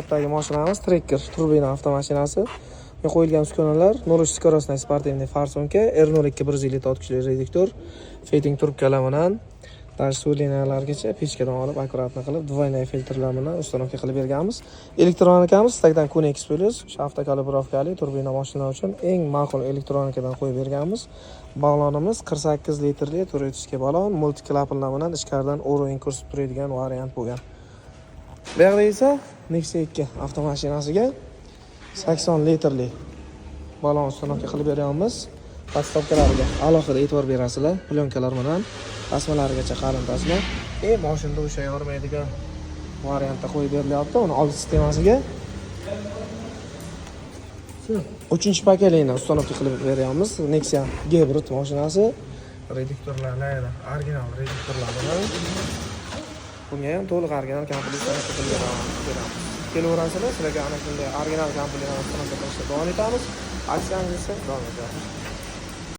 Buradagi mashinamiz Tracker turbina avtomashinasi. Bunga qo'yilgan uskunalar 03 скоростной спортивный farsonka, R02 150 kuchli reduktor, fitting trubkalar bilan dashli liniyalargacha pechkadan olib akkuratni qilib двойной filtrlar bilan установка qilib berganmiz. Elektronikamiz Tagdan Kunex Plus, shafta kalibrovkali turbina mashinalar uchun eng ma'qul elektronikadan qo'yib berganmiz. Balonimiz 48 litrli turistik balon, multiklapillar bilan ichkaridan o'rin ko'rsatib turadigan variant bo'lgan. Bu yerda esa Nexia 2 avtomashinasiga 80 litrli balon uстановка qilib beryapmiz. Podstavkalariga alohida e'tibor berasizlar. Plyonkalar bilan tasmalarigacha qalin tasma. Mashinada o'sha yormaydigan variantda qo'yib berilyapti. Uni old sistemasiga 3-pakelikni uстановка qilib beryapmiz. Nexia Hybrid mashinasi. Reduktorlar, original reduktorlar bilan bunga ham to'liq original komplektni qilib beramiz. Kelaverasizlar, sizlarga ana shunday original komplektni uстановка qilishda davom etamiz. Aksiyangiz esa davom etadi.